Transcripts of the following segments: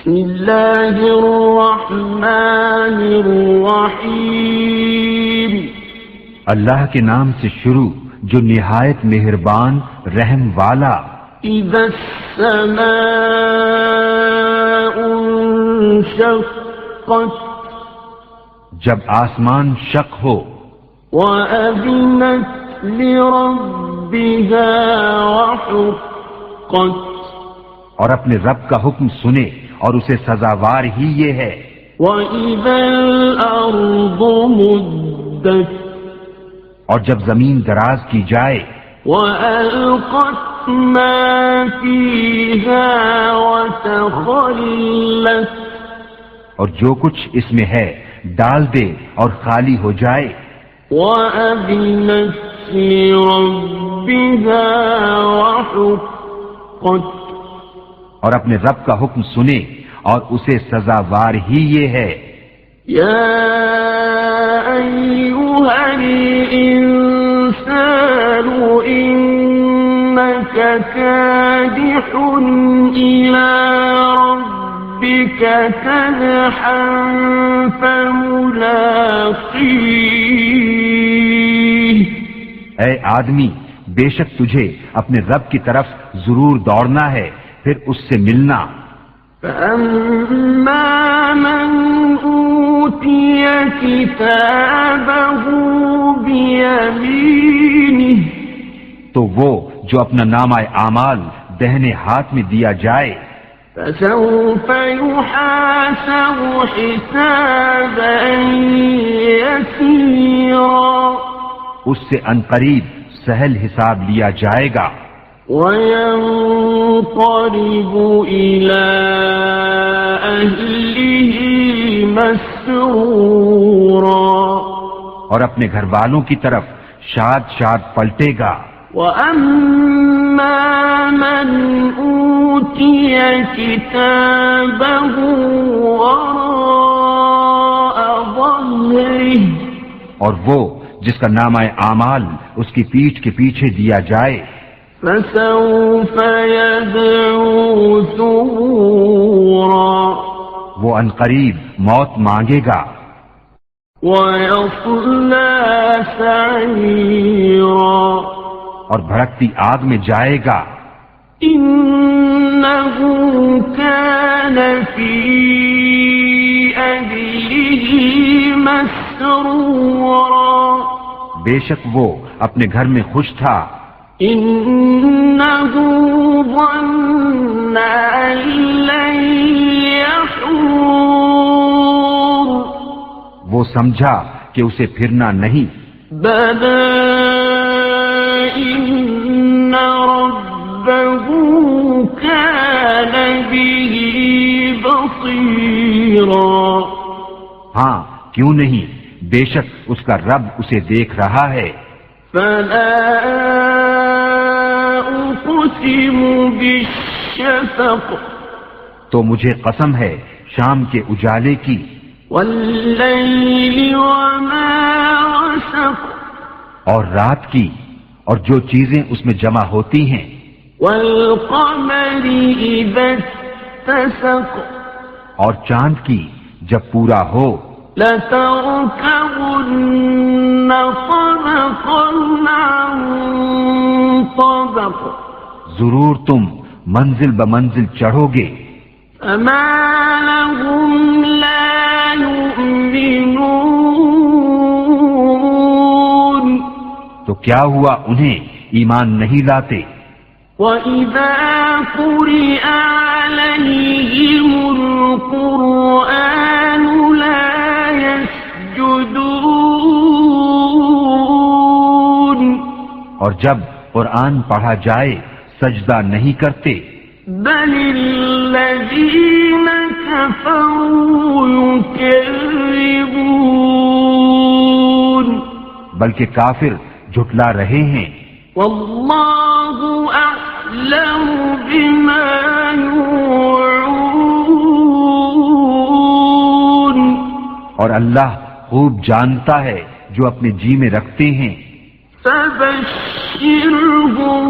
بسم اللہ الرحمن الرحیم، اللہ کے نام سے شروع جو نہایت مہربان رحم والا۔ اذا السماء انشقت، جب آسمان شق ہو، وَأَذِنَتْ لِرَبِّهَا وَحُقَّتْ، اور اپنے رب کا حکم سنے اور اسے سزاوار ہی یہ ہے۔ وَإِذَا الْأَرْضُ مُدَّتْ، اور جب زمین دراز کی جائے، وَأَلْقَتْ مَا فِيهَا وَتَخَلَّتْ، اور جو کچھ اس میں ہے ڈال دے اور خالی ہو جائے۔ وَأَذِنَتْ لِرَبِّهَا وَحُقَّتْ، اور اپنے رب کا حکم سنے اور اسے سزاوار ہی یہ ہے۔ یا ایھا الانسان انک کادح الی ربک کدحا فملاقیہ، اے آدمی، بے شک تجھے اپنے رب کی طرف ضرور دوڑنا ہے، پھر اس سے ملنا۔ فَأَمَّا مَنْ أُوتِيَ كِتَابَهُ بِيَمِينِهِ، تو وہ جو اپنا نامہ اعمال دہنے ہاتھ میں دیا جائے، فَسَوْفَ يُحَاسَبُ حِسَابًا يَسِيرًا، اس سے عنقریب سہل حساب لیا جائے گا، وَيَنقَلِبُ إِلَىٰ أَهْلِهِ مَسْرُورًا، اور اپنے گھر والوں کی طرف شاد شاد پلٹے گا۔ وَأَمَّا مَنْ أُوتِيَ كِتَابَهُ وَرَاءَ ظَهْرِهِ، اور وہ جس کا نامہ اعمال اس کی پیٹھ کے پیچھے دیا جائے، فَسَوْفَ يَدْعُو ثُبُورًا، وہ عنقریب موت مانگے گا، وَيَصْلَىٰ سَعِيرًا، اور بھڑکتی آگ میں جائے گا۔ إِنَّهُ كَانَ فِي أَهْلِهِ مَسْرُورًا، بے شک وہ اپنے گھر میں خوش تھا۔ إِنَّهُ ظَنَّ أَن لَّن يَحُورَ، وہ سمجھا کہ اسے پھرنا نہیں۔ بَلَىٰ إِنَّ رَبَّهُ كَانَ بِهِ بَصِيرًا، ہاں کیوں نہیں، بے شک اس کا رب اسے دیکھ رہا ہے۔ فَلَا أُقْسِمُ بِالشَّفَقِ، تو مجھے قسم ہے شام کے اجالے کی، وَاللَّيْلِ وَمَا وَسَقَ، اور رات کی اور جو چیزیں اس میں جمع ہوتی ہیں، وَالْقَمَرِ إِذَا اتَّسَقَ، اور چاند کی جب پورا ہو، لَتَرْكَبُنَّ طَبَقًا عَن طَبَقٍ، ضرور تم منزل بمنزل چڑھو گے۔ فَمَا لَهُمْ لَا يُؤْمِنُونَ، تو کیا ہوا انہیں ایمان نہیں لاتے۔ وَإِذَا قُرِئَ عَلَيْهِمُ الْقُرْآنُ لَا يَسْجُدُونَ، اور جب قرآن پڑھا جائے سجدہ نہیں کرتے، بَلِ الَّذِينَ كَفَرُوا يُكَذِّبُونَ، بلکہ کافر جھٹلا رہے ہیں۔ وَاللَّهُ أَعْلَمُ بِمَا يُوعُونَ، اور اللہ خوب جانتا ہے جو اپنے جی میں رکھتے ہیں۔ فَبَشِّرْهُم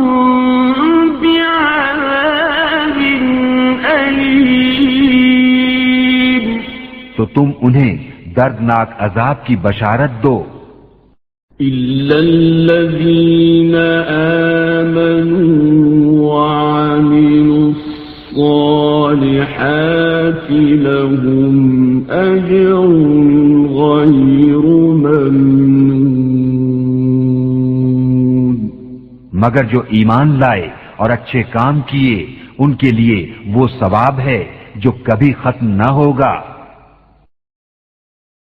بِعَذَابٍ أَلِيمٍ، تو تم انہیں دردناک عذاب کی بشارت دو إلا الذين آمنوا وعملوا الصالحات لهم أجر غير ممنون مگر جو ایمان لائے اور اچھے کام کیے ان کے لیے وہ ثواب ہے جو کبھی ختم نہ ہوگا